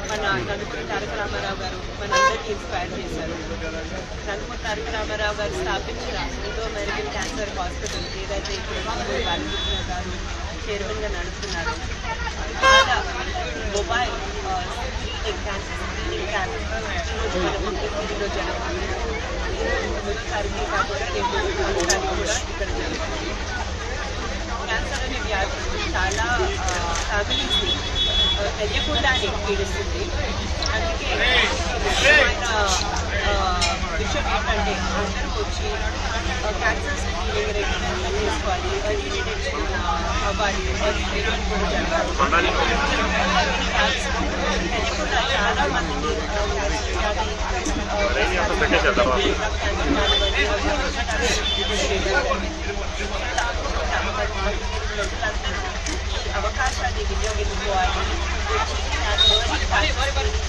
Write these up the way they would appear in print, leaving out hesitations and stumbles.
మన నందమూరి తారక రామారావు గారు మనందరికీ ఇన్స్పైర్ చేశారు. నందమూరి తారక రామారావు గారు స్థాపించిన ఇండో అమెరికన్ క్యాన్సర్ హాస్పిటల్ ఏదైతే ఇప్పుడు బాలకృష్ణ గారు చైర్మన్గా నడుపుతున్నారు, చాలా mobile screening cancer screening camp ఈరోజు మన మంగళగిరిలో జరుగుతుంది. 9వ తారీఖు కాకుండా రేపు 10వ తారీఖు కూడా ఇక్కడ జరుగుతుంది. క్యాన్సర్ అనే వ్యాధి చాలా ఫ్యామిలీస్ని తెలియకుండానే పీడిస్తుంది. అందుకే ముఖ్యమైన విషయం ఏంటంటే అందరూ వచ్చి క్యాన్సర్ స్క్రీనింగ్ రెగ్యులర్గా చేసుకోవాలి, ఎర్లీ డిటెక్షన్ అవ్వాలి, ఎర్లీ ట్రీట్మెంట్ కూడా జరగాలి. తెలియకుండా చాలా మందికి క్యాన్సర్ వ్యాధి అవకాశాన్ని వినియోగించుకోవాలి,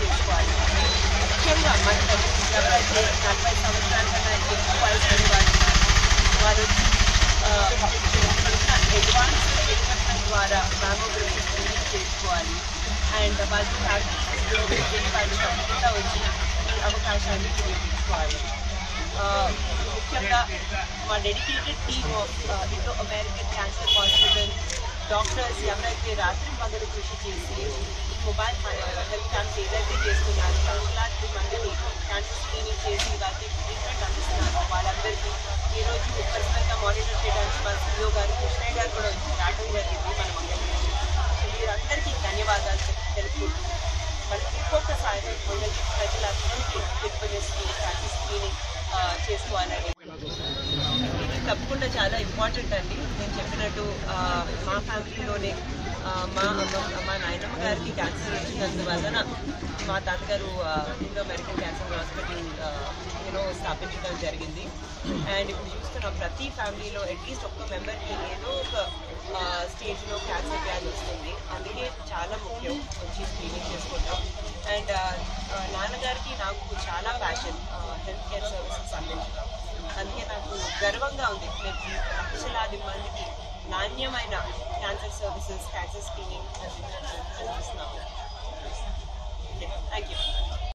చేసుకోవాలి. ముఖ్యంగా మహిళలు ఎవరైతే 40 సంవత్సరాల కన్నా ఎక్కువ వయసు వారు అడ్వాన్స్ ఎక్విప్మెంట్ ద్వారా మ్యామోగ్రఫీ స్క్రీనింగ్ చేసుకోవాలి. అండ్ వాళ్ళు వాళ్ళు తప్పకుండా వచ్చి ఈ అవకాశాన్ని వినియోగించుకోవాలి. ముఖ్యంగా మా dedicated team of Indo American cancer hospital doctors ఎవరైతే రాత్రి పగలు కృషి చేసి ఈ మొబైల్ హెల్త్ క్యాంప్స్ ఏదైతే చేస్తున్నారు, 1,00,000 మందిని క్యాన్సర్ స్క్రీనింగ్ చేసి వారికి ట్రీట్మెంట్ అందిస్తున్నారు, వాళ్ళందరికీ ఈరోజు పర్సనల్గా మానిటర్ చేయడానికి మా CEO గారు కృష్ణయ్య గారు కూడా రావడం జరిగింది మన మంగళగిరి. వీరందరికీ ధన్యవాదాలు తెలుపుకుంటూ మనం ఇంకొకసారి మంగళగిరి ప్రజలందరికీ పిలుపునిస్తూ క్యాన్సర్ స్క్రీనింగ్ చేసుకోవాలని. ఇది తప్పకుండా చాలా ఇంపార్టెంట్ అండి. నేను చెప్పినట్టు మా ఫ్యామిలీలోనే మా నాయనమ్మ గారికి క్యాన్సర్ వచ్చినందువలన మా తాతగారు ఇండో అమెరికన్ క్యాన్సర్ హాస్పిటల్ స్థాపించడం జరిగింది. అండ్ ఇప్పుడు చూస్తున్నాం ప్రతి ఫ్యామిలీలో అట్లీస్ట్ ఒక్క మెంబర్కి ఏదో ఒక స్టేజ్లో క్యాన్సర్ వ్యాధి వస్తుంది. అందుకే చాలా ముఖ్యం వచ్చి స్క్రీనింగ్ చేసుకుంటాం. అండ్ నాన్నగారికి నాకు చాలా ప్యాషన్ హెల్త్ కేర్ సర్వీసెస్ అందించడం. అందుకే నాకు గర్వంగా ఉంది నేను లక్షలాది మందికి నాణ్యమైన క్యాన్సర్ సర్వీసెస్, క్యాన్సర్ స్క్రీనింగ్ అందిస్తున్నాము. Thank you.